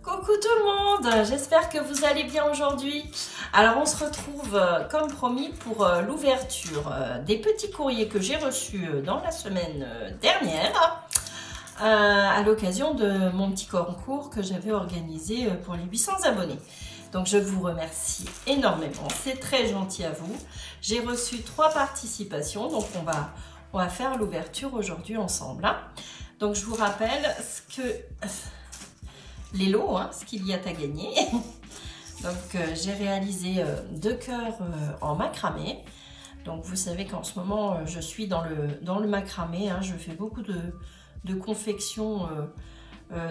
Coucou tout le monde, j'espère que vous allez bien aujourd'hui. Alors on se retrouve comme promis pour l'ouverture des petits courriers que j'ai reçus dans la semaine dernière à l'occasion de mon petit concours que j'avais organisé pour les 800 abonnés. Donc je vous remercie énormément, c'est très gentil à vous. J'ai reçu 3 participations, donc on va faire l'ouverture aujourd'hui ensemble. Donc je vous rappelle les lots, ce qu'il y a à gagner. Donc j'ai réalisé 2 cœurs en macramé. Donc vous savez qu'en ce moment je suis dans le macramé, je fais beaucoup de confection,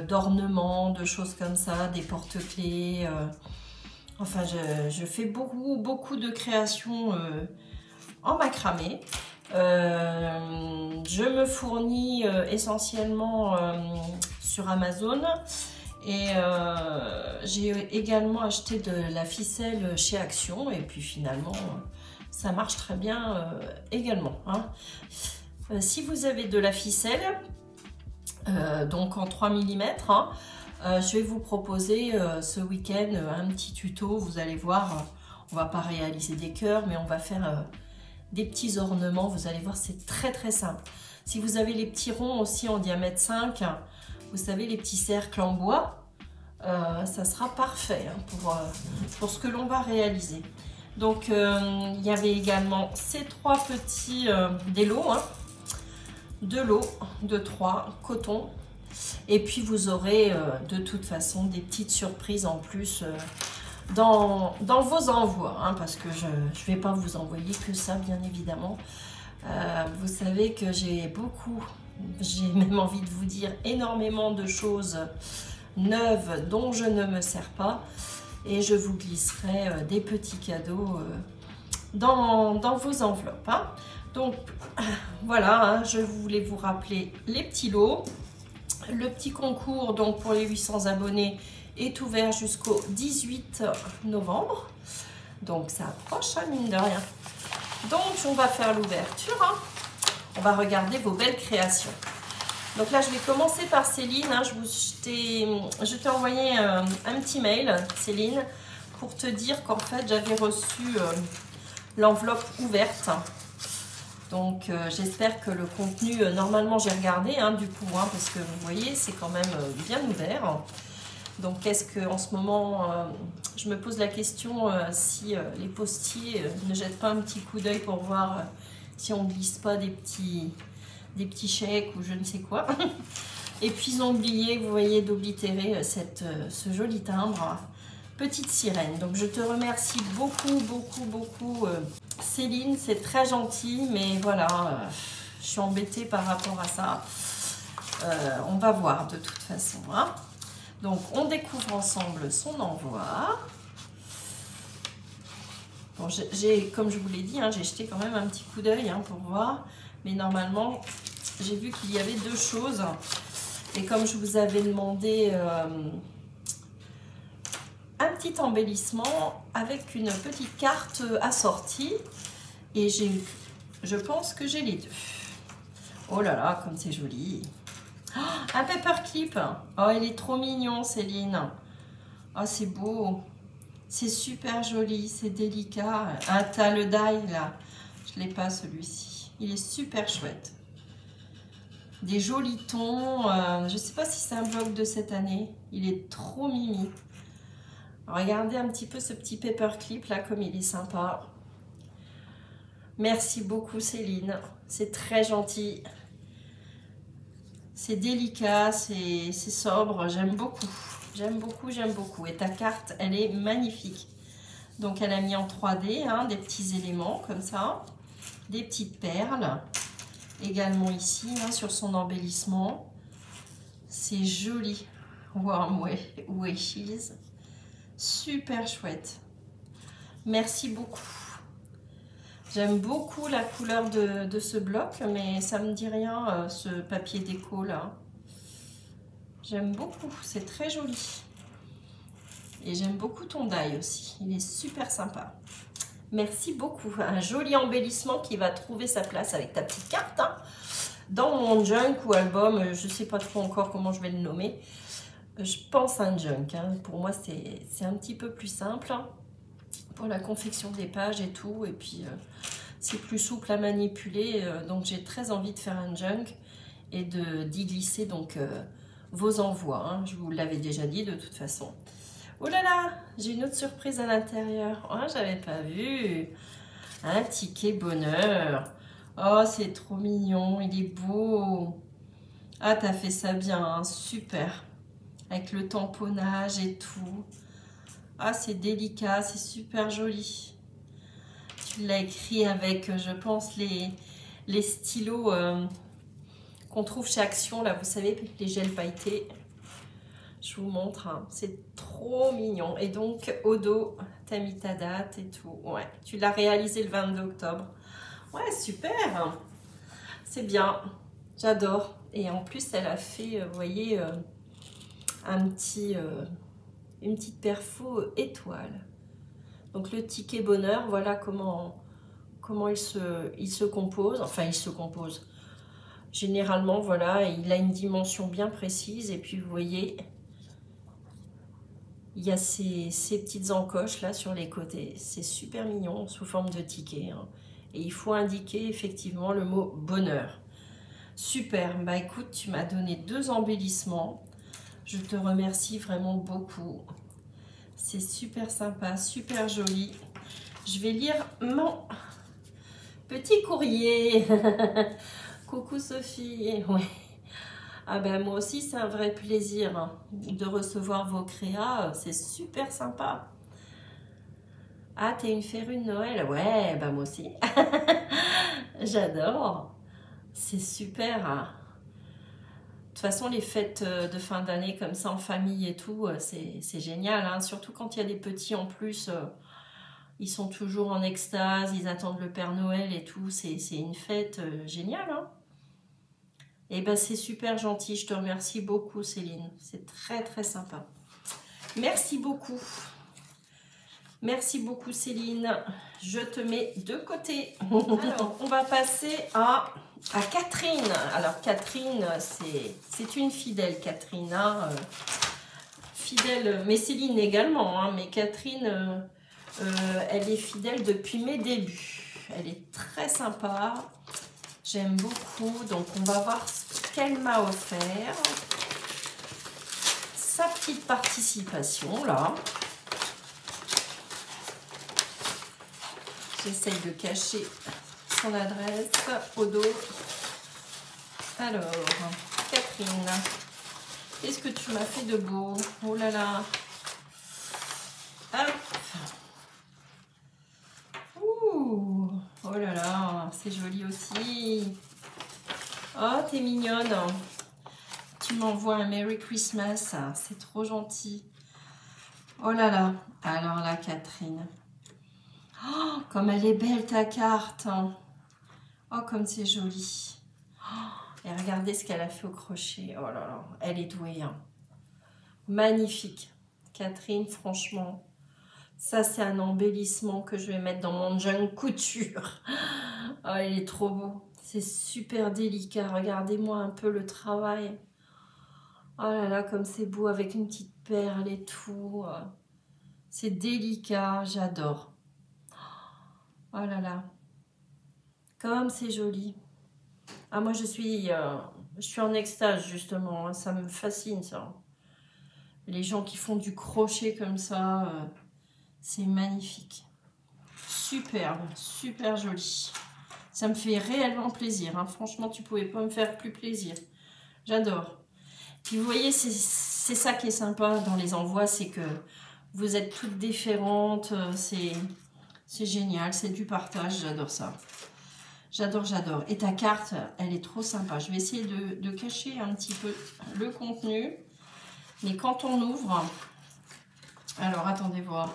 d'ornements, de choses comme ça, des porte-clés. Enfin je fais beaucoup de créations en macramé. Je me fournis essentiellement sur Amazon. Et j'ai également acheté de la ficelle chez Action et puis finalement ça marche très bien également. Si vous avez de la ficelle, donc en 3 mm, je vais vous proposer ce week-end un petit tuto. Vous allez voir, on va pas réaliser des cœurs mais on va faire des petits ornements. Vous allez voir, c'est très simple. Si vous avez les petits ronds aussi en diamètre 5, vous savez, les petits cercles en bois, ça sera parfait pour ce que l'on va réaliser. Donc, il y avait également ces 3 petits des lots, 2 lots de 3 coton. Et puis, vous aurez de toute façon des petites surprises en plus dans vos envois, parce que je ne vais pas vous envoyer que ça, bien évidemment. Vous savez que j'ai même envie de vous dire énormément de choses neuves dont je ne me sers pas, et je vous glisserai des petits cadeaux dans vos enveloppes. Donc voilà, je voulais vous rappeler les petits lots. Le petit concours donc pour les 800 abonnés est ouvert jusqu'au 18 novembre, donc ça approche, mine de rien. Donc on va faire l'ouverture, on va regarder vos belles créations. Donc là je vais commencer par Céline, je t'ai envoyé un petit mail, Céline, pour te dire qu'en fait j'avais reçu l'enveloppe ouverte. Donc j'espère que le contenu, normalement j'ai regardé du coup, parce que vous voyez c'est quand même bien ouvert. Donc est-ce que en ce moment, je me pose la question si les postiers ne jettent pas un petit coup d'œil pour voir si on ne glisse pas des petits chèques ou je ne sais quoi. Et puis ils ont oublié, vous voyez, d'oblitérer ce joli timbre, petite sirène. Donc je te remercie beaucoup Céline, c'est très gentil, mais voilà, je suis embêtée par rapport à ça. On va voir de toute façon. Donc on découvre ensemble son envoi. Bon, comme je vous l'ai dit, j'ai jeté quand même un petit coup d'œil pour voir. Mais normalement, j'ai vu qu'il y avait 2 choses. Et comme je vous avais demandé un petit embellissement avec une petite carte assortie. Et je pense que j'ai les 2. Oh là là, comme c'est joli. Oh, un paperclip. Oh, il est trop mignon, Céline. Oh, c'est beau. C'est super joli, c'est délicat. T'as le die là. Je ne l'ai pas celui-ci. Il est super chouette. Des jolis tons. Je ne sais pas si c'est un bloc de cette année. Il est trop mimi. Regardez un petit peu ce petit paperclip là, comme il est sympa. Merci beaucoup, Céline. C'est très gentil. C'est délicat, c'est sobre. J'aime beaucoup. J'aime beaucoup. Et ta carte, elle est magnifique. Donc, elle a mis en 3D des petits éléments comme ça. Des petites perles. Également ici, sur son embellissement. C'est joli. Warm wishes. Super chouette. Merci beaucoup. J'aime beaucoup la couleur de ce bloc, mais ça me dit rien, ce papier déco là. J'aime beaucoup, c'est très joli. Et j'aime beaucoup ton die aussi, il est super sympa. Merci beaucoup. Un joli embellissement qui va trouver sa place avec ta petite carte dans mon junk ou album, je ne sais pas trop encore comment je vais le nommer. Je pense un junk, hein. Pour moi c'est un petit peu plus simple hein, pour la confection des pages et tout, et puis c'est plus souple à manipuler, donc j'ai très envie de faire un junk et d'y glisser donc vos envois, hein. Je vous l'avais déjà dit de toute façon. Oh là là, j'ai une autre surprise à l'intérieur. Oh, j'avais pas vu. Un ticket bonheur. Oh, c'est trop mignon, il est beau. Ah, t'as fait ça bien, hein, super. Avec le tamponnage et tout. Ah, c'est délicat, c'est super joli. Tu l'as écrit avec, je pense, les stylos qu'on trouve chez Action, là, vous savez, les gels pailletés. Je vous montre, hein. C'est trop mignon. Et donc, au dos, tu as mis ta date et tout. Ouais, tu l'as réalisé le 22 octobre. Ouais, super. C'est bien. J'adore. Et en plus, elle a fait, vous voyez, une petite perfo étoile. Donc, le ticket bonheur, voilà comment il se compose. Enfin, il se compose. Généralement, voilà, il a une dimension bien précise. Et puis, vous voyez... Il y a ces petites encoches là sur les côtés. C'est super mignon sous forme de ticket. Hein. Et il faut indiquer effectivement le mot bonheur. Super. Bah écoute, tu m'as donné 2 embellissements. Je te remercie vraiment beaucoup. C'est super sympa, super joli. Je vais lire mon petit courrier. Coucou Sophie. Ouais. Ah ben moi aussi c'est un vrai plaisir hein, de recevoir vos créas, c'est super sympa. Ah t'es une férue de Noël? Ouais bah moi aussi. J'adore. C'est super. Hein. De toute façon les fêtes de fin d'année comme ça en famille et tout, c'est génial. Hein. Surtout quand il y a des petits en plus, ils sont toujours en extase, ils attendent le Père Noël et tout. C'est une fête géniale. Hein. Et ben c'est super gentil, je te remercie beaucoup Céline, c'est très très sympa. Merci beaucoup. Merci beaucoup Céline, je te mets de côté. Alors on va passer à Catherine. Alors Catherine, c'est une fidèle Catherine, hein, fidèle, mais Céline également, hein, mais Catherine, elle est fidèle depuis mes débuts. Elle est très sympa. J'aime beaucoup, donc on va voir ce qu'elle m'a offert. Sa petite participation, là. J'essaye de cacher son adresse au dos. Alors, Catherine, qu'est-ce que tu m'as fait de beau? Oh là là. Hop. Ouh. Oh là là, c'est joli aussi. Oh, t'es mignonne. Tu m'envoies un Merry Christmas. C'est trop gentil. Oh là là. Alors là, Catherine. Oh, comme elle est belle ta carte. Oh, comme c'est joli. Oh, et regardez ce qu'elle a fait au crochet. Oh là là. Elle est douée. Hein. Magnifique. Catherine, franchement. Ça, c'est un embellissement que je vais mettre dans mon junk couture. Oh, il est trop beau. C'est super délicat. Regardez-moi un peu le travail. Oh là là, comme c'est beau avec une petite perle et tout. C'est délicat. J'adore. Oh là là. Comme c'est joli. Ah, moi, je suis en extase, justement. Ça me fascine, ça. Les gens qui font du crochet comme ça... c'est magnifique. Superbe, super joli. Ça me fait réellement plaisir. Hein. Franchement, tu ne pouvais pas me faire plus plaisir. J'adore. Puis vous voyez, c'est ça qui est sympa dans les envois, c'est que vous êtes toutes différentes. C'est génial, c'est du partage. J'adore ça. J'adore, j'adore. Et ta carte, elle est trop sympa. Je vais essayer de cacher un petit peu le contenu. Mais quand on ouvre... Alors, attendez voir.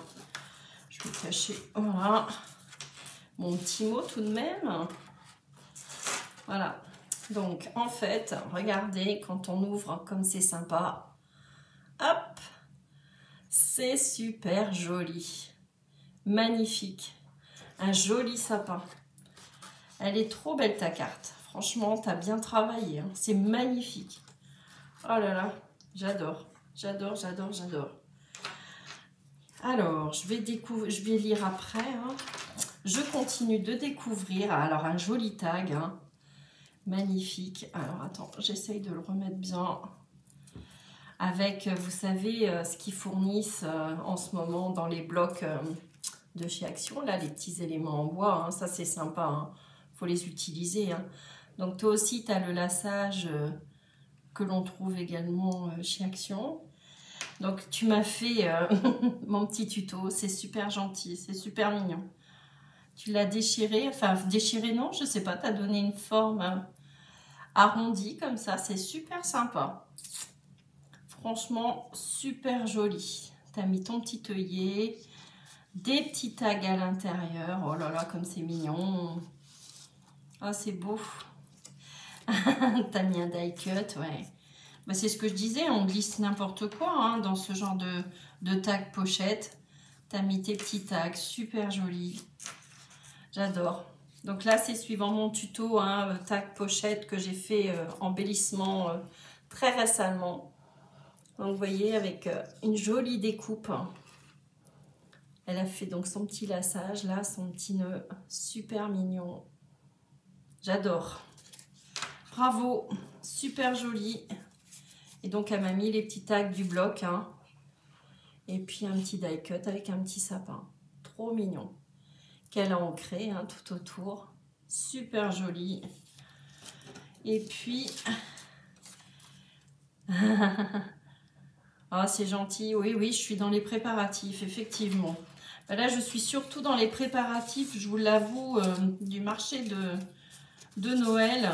Je vais cacher, voilà, mon petit mot tout de même. Voilà. Donc, en fait, regardez, quand on ouvre, comme c'est sympa. Hop, c'est super joli. Magnifique. Un joli sapin. Elle est trop belle, ta carte. Franchement, tu as bien travaillé. Hein. C'est magnifique. Oh là là, j'adore. J'adore, j'adore, j'adore. Alors, je vais lire après. Hein. Je continue de découvrir. Alors, un joli tag. Hein. Magnifique. Alors, attends, j'essaye de le remettre bien. Avec, vous savez, ce qu'ils fournissent en ce moment dans les blocs de chez Action. Là, les petits éléments en bois. Hein. Ça, c'est sympa. Hein. Faut les utiliser. Hein. Donc, toi aussi, tu as le lassage que l'on trouve également chez Action. Donc, tu m'as fait mon petit tuto. C'est super gentil. C'est super mignon. Tu l'as déchiré. Enfin, déchiré, non, je sais pas. Tu as donné une forme arrondie comme ça. C'est super sympa. Franchement, super joli. Tu as mis ton petit œillet. Des petits tags à l'intérieur. Oh là là, comme c'est mignon. Ah, c'est beau. Tu as mis un die cut, ouais. Bah, c'est ce que je disais, on glisse n'importe quoi hein, dans ce genre de tag pochette. Tu as mis tes petits tags, super jolis. J'adore. Donc là, c'est suivant mon tuto, hein, tag pochette que j'ai fait embellissement très récemment. Donc vous voyez, avec une jolie découpe. Elle a fait donc son petit lassage, là, son petit nœud, super mignon. J'adore. Bravo, super joli. Et donc, elle m'a mis les petits tags du bloc. Hein. Et puis, un petit die cut avec un petit sapin. Trop mignon. Qu'elle a ancré hein, tout autour. Super joli. Et puis... ah, c'est gentil. Oui, oui, je suis dans les préparatifs, effectivement. Ben là, je suis surtout dans les préparatifs, je vous l'avoue, du marché de Noël.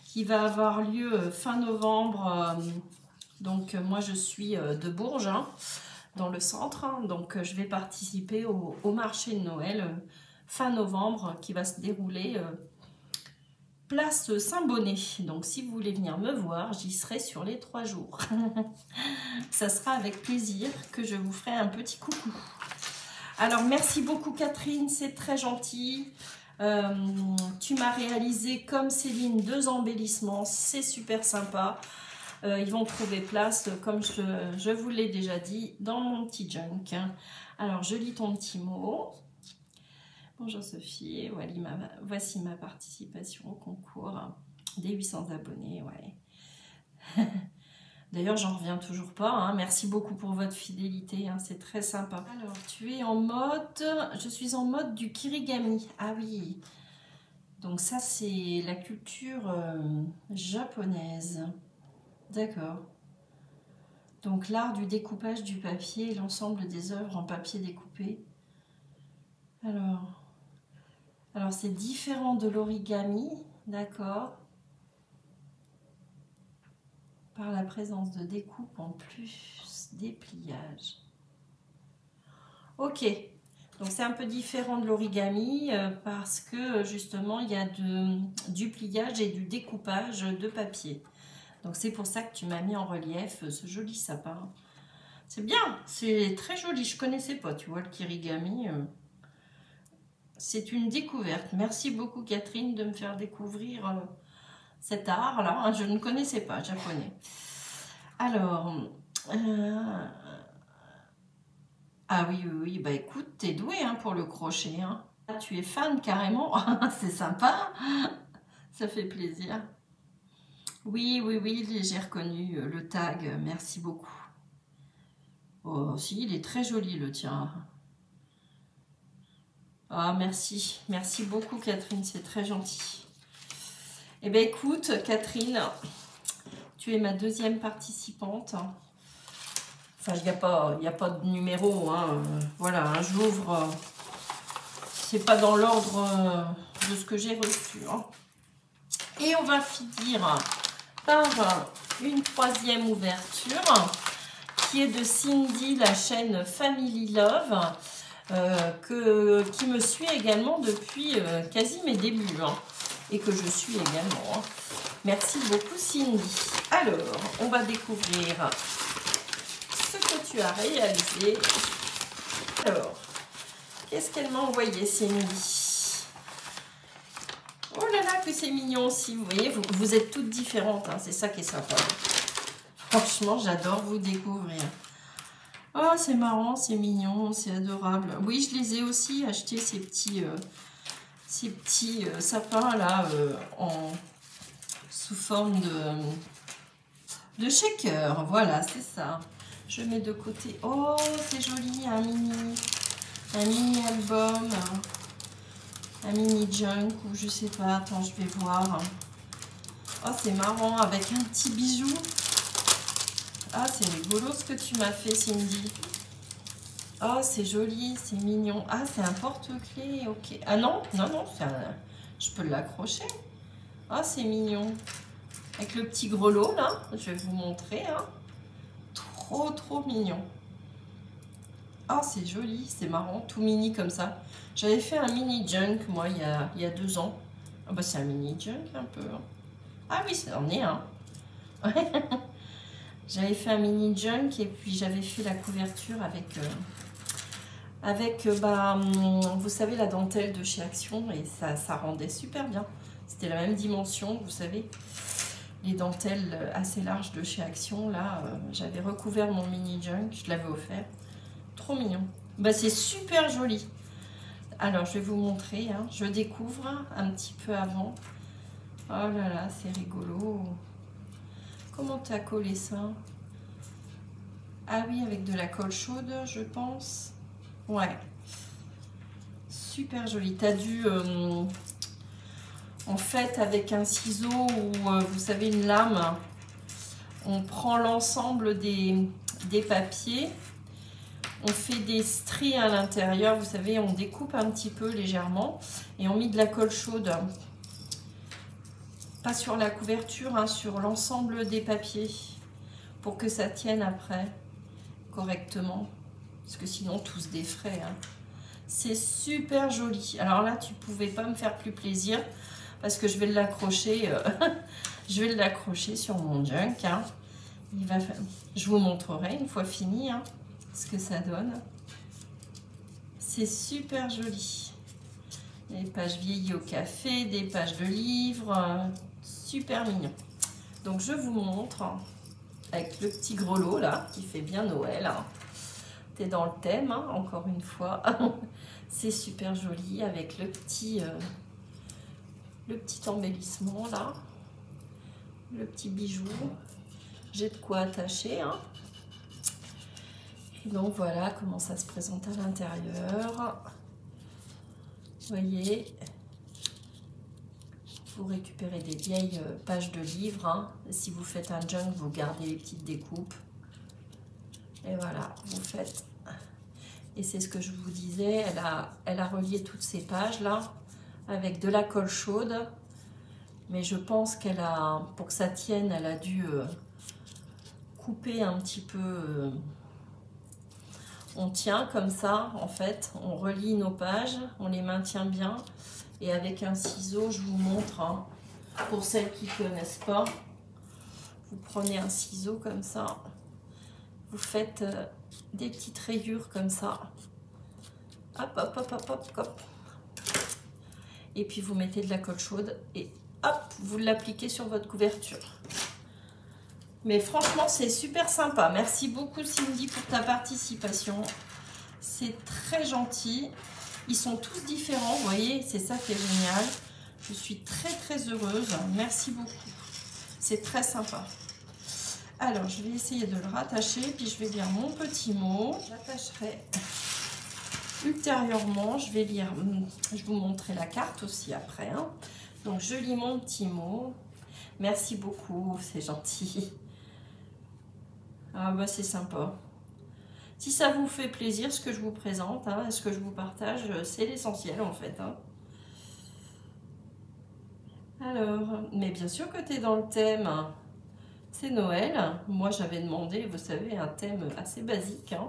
Qui va avoir lieu fin novembre. Donc moi je suis de Bourges, hein, dans le centre. Hein, donc je vais participer au marché de Noël fin novembre qui va se dérouler place Saint-Bonnet. Donc si vous voulez venir me voir, j'y serai sur les 3 jours. Ça sera avec plaisir que je vous ferai un petit coucou. Alors merci beaucoup Catherine, c'est très gentil. Tu m'as réalisé comme Céline 2 embellissements, c'est super sympa. Ils vont trouver place, comme je vous l'ai déjà dit, dans mon petit junk. Alors je lis ton petit mot. Bonjour Sophie, voici ma participation au concours des 800 abonnés. Ouais. D'ailleurs, j'en reviens toujours pas. Hein. Merci beaucoup pour votre fidélité. Hein. C'est très sympa. Alors, tu es en mode... Je suis en mode du kirigami. Ah oui. Donc ça, c'est la culture japonaise. D'accord. Donc l'art du découpage du papier et l'ensemble des œuvres en papier découpé. Alors c'est différent de l'origami. D'accord. Par la présence de découpes en plus des pliages. Ok, donc c'est un peu différent de l'origami parce que justement il y a du pliage et du découpage de papier. Donc c'est pour ça que tu m'as mis en relief ce joli sapin. C'est bien, c'est très joli, je connaissais pas, tu vois, le kirigami. C'est une découverte. Merci beaucoup Catherine de me faire découvrir... cet art-là, je ne connaissais pas, japonais. Alors, ah oui, oui, bah écoute, t'es doué hein, pour le crochet. Hein. Tu es fan carrément, c'est sympa, ça fait plaisir. Oui, oui, oui, j'ai reconnu le tag, merci beaucoup. Oh, si, il est très joli le tien. Ah, merci, merci beaucoup Catherine, c'est très gentil. Eh bien, écoute, Catherine, tu es ma 2e participante. Enfin, il n'y a pas de numéro. Hein. Voilà, hein, j'ouvre. C'est pas dans l'ordre de ce que j'ai reçu. Hein. Et on va finir par une 3e ouverture qui est de Cindy, la chaîne Family Love, qui me suit également depuis quasi mes débuts. Hein. Et que je suis également. Merci beaucoup Cindy. Alors, on va découvrir ce que tu as réalisé. Alors, qu'est-ce qu'elle m'a envoyé Cindy? Oh là là, que c'est mignon aussi. Vous voyez, vous êtes toutes différentes. Hein, c'est ça qui est sympa. Franchement, j'adore vous découvrir. Oh, c'est marrant, c'est mignon, c'est adorable. Oui, je les ai aussi achetés, ces petits sapins là, sous forme de shaker. Voilà, c'est ça. Je mets de côté. Oh, c'est joli, un mini album, un mini junk ou je sais pas. Attends, je vais voir. Oh, c'est marrant, avec un petit bijou. Ah, c'est rigolo ce que tu m'as fait, Cindy. Oh, c'est joli, c'est mignon. Ah, c'est un porte-clés, ok. Ah non, non, non, je peux l'accrocher. Ah, c'est mignon. Avec le petit grelot, là, je vais vous montrer. Hein. Trop, trop mignon. Ah, c'est joli, c'est marrant, tout mini comme ça. J'avais fait un mini junk, moi, il y a 2 ans. Ah bah, c'est un mini junk, un peu. Hein. Ah oui, c'en est un. J'avais fait un mini junk et puis j'avais fait la couverture avec vous savez, la dentelle de chez Action et ça rendait super bien. C'était la même dimension, vous savez, les dentelles assez larges de chez Action. Là, j'avais recouvert mon mini junk, je l'avais offert. Trop mignon. Bah, c'est super joli. Alors, je vais vous montrer. Hein. Je découvre un petit peu avant. Oh là là, c'est rigolo. Comment tu as collé ça? Ah oui, avec de la colle chaude, je pense. Ouais. Super joli. Tu as dû, en fait, avec un ciseau ou, vous savez, une lame, on prend l'ensemble des papiers. On fait des stries à l'intérieur. Vous savez, on découpe un petit peu légèrement. Et on met de la colle chaude. Pas sur la couverture, hein, sur l'ensemble des papiers. Pour que ça tienne après correctement. Parce que sinon, tout se défrait. Hein. C'est super joli. Alors là, tu pouvais pas me faire plus plaisir. Parce que je vais l'accrocher. Je vais l'accrocher sur mon junk. Hein. Je vous montrerai une fois fini hein, ce que ça donne. C'est super joli. Des pages vieillies au café, des pages de livres. Super mignon. Donc je vous montre avec le petit grelot là qui fait bien Noël. Hein. T'es dans le thème hein, encore une fois. C'est super joli avec le petit embellissement là, le petit bijou. J'ai de quoi attacher. Hein. Et donc voilà comment ça se présente à l'intérieur. Vous voyez. Vous récupérez des vieilles pages de livres. Hein. Si vous faites un junk, vous gardez les petites découpes. Et voilà, vous faites. Et c'est ce que je vous disais, elle a relié toutes ces pages-là avec de la colle chaude. Mais je pense qu'elle a, pour que ça tienne, elle a dû couper un petit peu. On tient comme ça, en fait. On relie nos pages, on les maintient bien. Et avec un ciseau, je vous montre, hein, pour celles qui ne connaissent pas, vous prenez un ciseau comme ça, vous faites des petites rayures comme ça, hop, hop, hop, hop, hop, hop, et puis vous mettez de la colle chaude et hop, vous l'appliquez sur votre couverture. Mais franchement, c'est super sympa. Merci beaucoup Cindy pour ta participation. C'est très gentil. Ils sont tous différents, vous voyez, c'est ça qui est génial. Je suis très très heureuse. Merci beaucoup. C'est très sympa. Alors, je vais essayer de le rattacher, puis je vais lire mon petit mot. J'attacherai ultérieurement. Je vais lire, je vous montrer la carte aussi après. Hein. Donc, je lis mon petit mot. Merci beaucoup, c'est gentil. Ah bah c'est sympa. Si ça vous fait plaisir, ce que je vous présente, hein, ce que je vous partage, c'est l'essentiel en fait. Hein. Alors, mais bien sûr que tu es dans le thème. C'est Noël. Moi, j'avais demandé, vous savez, un thème assez basique. Hein.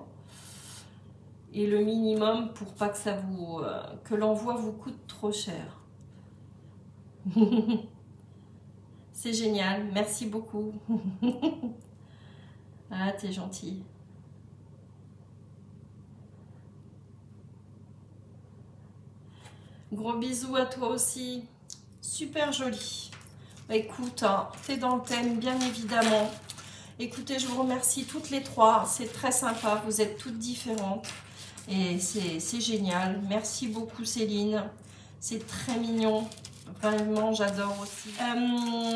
Et le minimum pour pas que ça vous, que l'envoi vous coûte trop cher. C'est génial. Merci beaucoup. Ah, t'es gentil. Gros bisous à toi aussi. Super joli. Bah, écoute, hein, t'es dans le thème, bien évidemment. Écoutez, je vous remercie toutes les trois. C'est très sympa. Vous êtes toutes différentes. Et c'est génial. Merci beaucoup Céline. C'est très mignon. Vraiment, j'adore aussi.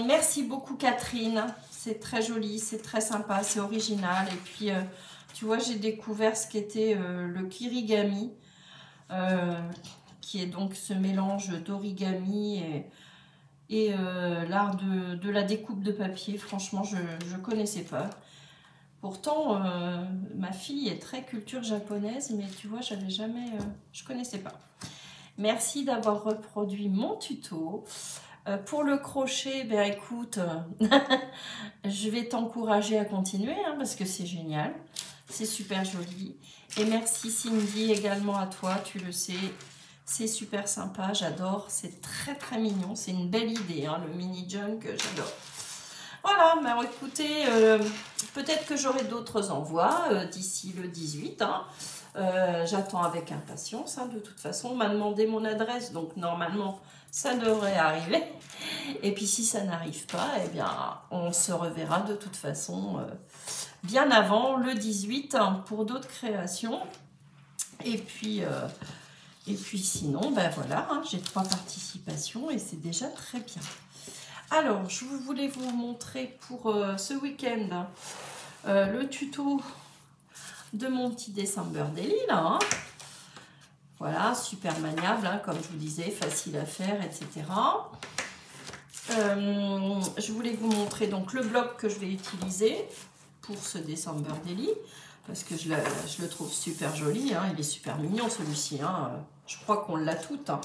Merci beaucoup Catherine. C'est très joli, c'est très sympa, c'est original. Et puis, tu vois, j'ai découvert ce qu'était le kirigami, qui est donc ce mélange d'origami et l'art de la découpe de papier. Franchement, je ne connaissais pas. Pourtant, ma fille est très culture japonaise, mais tu vois, j'avais jamais, je connaissais pas. Merci d'avoir reproduit mon tuto. Pour le crochet, ben écoute, je vais t'encourager à continuer hein, parce que c'est génial, c'est super joli. Et merci Cindy également à toi, tu le sais, c'est super sympa, j'adore, c'est très très mignon, c'est une belle idée, hein, le mini junk, j'adore. Voilà, ben écoutez, peut-être que j'aurai d'autres envois d'ici le 18. Hein. J'attends avec impatience, hein, de toute façon, on m'a demandé mon adresse, donc normalement ça devrait arriver. Et puis si ça n'arrive pas, eh bien on se reverra de toute façon bien avant le 18 hein, pour d'autres créations. Et puis sinon, ben voilà, hein, j'ai 3 participations et c'est déjà très bien. Alors, je voulais vous montrer pour ce week-end le tuto de mon petit December Daily là. Hein. Voilà, super maniable, hein, comme je vous disais, facile à faire, etc. Je voulais vous montrer donc le bloc que je vais utiliser pour ce December Daily parce que je le trouve super joli, hein, il est super mignon celui-ci. Hein, je crois qu'on l'a tout. Hein.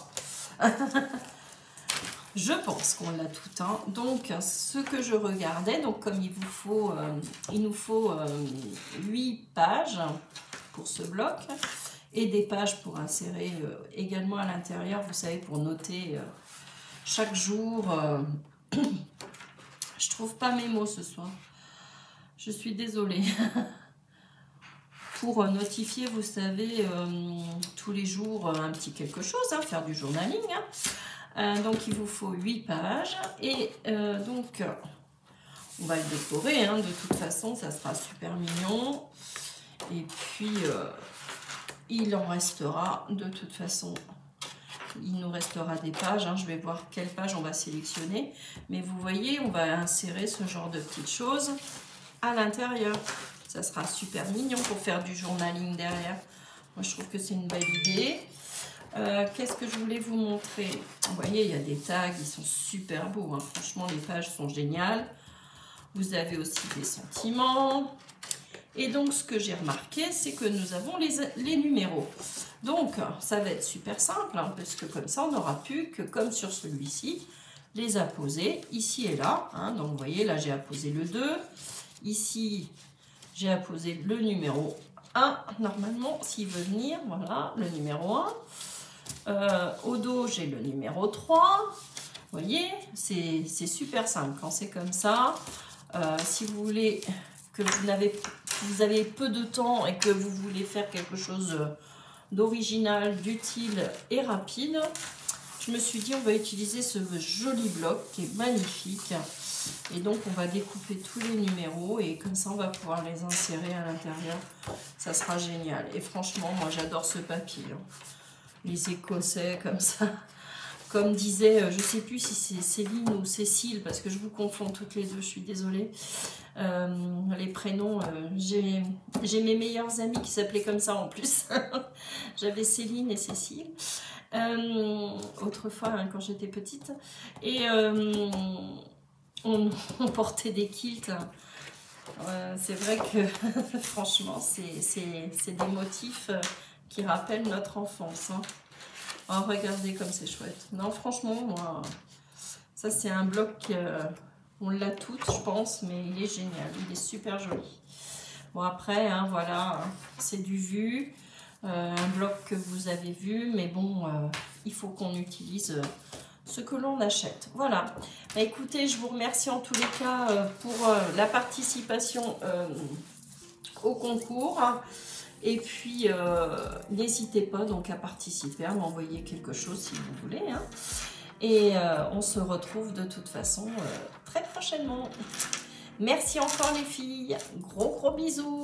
Je pense qu'on l'a tout. Hein. Donc, ce que je regardais, donc comme il nous faut 8 pages pour ce bloc et des pages pour insérer également à l'intérieur, vous savez, pour noter chaque jour. Je trouve pas mes mots ce soir. Je suis désolée. Pour notifier, vous savez, tous les jours un petit quelque chose, hein, faire du journaling. Hein. Donc il vous faut 8 pages et donc on va le décorer, hein, de toute façon ça sera super mignon et puis il en restera de toute façon, il nous restera des pages, hein. Je vais voir quelle page on va sélectionner, mais vous voyez on va insérer ce genre de petites choses à l'intérieur, ça sera super mignon pour faire du journaling derrière. Moi je trouve que c'est une belle idée. Qu'est-ce que je voulais vous montrer? Vous voyez, il y a des tags, ils sont super beaux. Hein. Franchement, les pages sont géniales. Vous avez aussi des sentiments. Et donc, ce que j'ai remarqué, c'est que nous avons les numéros. Donc, ça va être super simple, hein, parce que comme ça, on n'aura plus que, comme sur celui-ci, les apposer ici et là. Hein. Donc, vous voyez, là, j'ai apposé le 2. Ici, j'ai apposé le numéro 1. Normalement, s'il veut venir, voilà, le numéro 1. Au dos, j'ai le numéro 3. Vous voyez, c'est super simple quand c'est comme ça. Si vous voulez que vous avez peu de temps et que vous voulez faire quelque chose d'original, d'utile et rapide, je me suis dit on va utiliser ce joli bloc qui est magnifique. Et donc on va découper tous les numéros et comme ça on va pouvoir les insérer à l'intérieur. Ça sera génial. Et franchement, moi j'adore ce papier. Hein. Les Écossais comme ça, comme disait, je sais plus si c'est Céline ou Cécile, parce que je vous confonds toutes les deux, je suis désolée, les prénoms, j'ai mes meilleures amies qui s'appelaient comme ça en plus, j'avais Céline et Cécile, autrefois hein, quand j'étais petite, et on portait des kilts, c'est vrai que franchement c'est des motifs qui rappelle notre enfance. Hein. Oh, regardez comme c'est chouette. Non, franchement, moi, ça c'est un bloc, on l'a toutes, je pense, mais il est génial, il est super joli. Bon, après, hein, voilà, c'est du vu, un bloc que vous avez vu, mais bon, il faut qu'on utilise ce que l'on achète. Voilà. Bah, écoutez, je vous remercie en tous les cas pour la participation au concours. Et puis, n'hésitez pas donc à participer, à m'envoyer quelque chose si vous voulez. Hein. Et on se retrouve de toute façon très prochainement. Merci encore les filles. Gros bisous.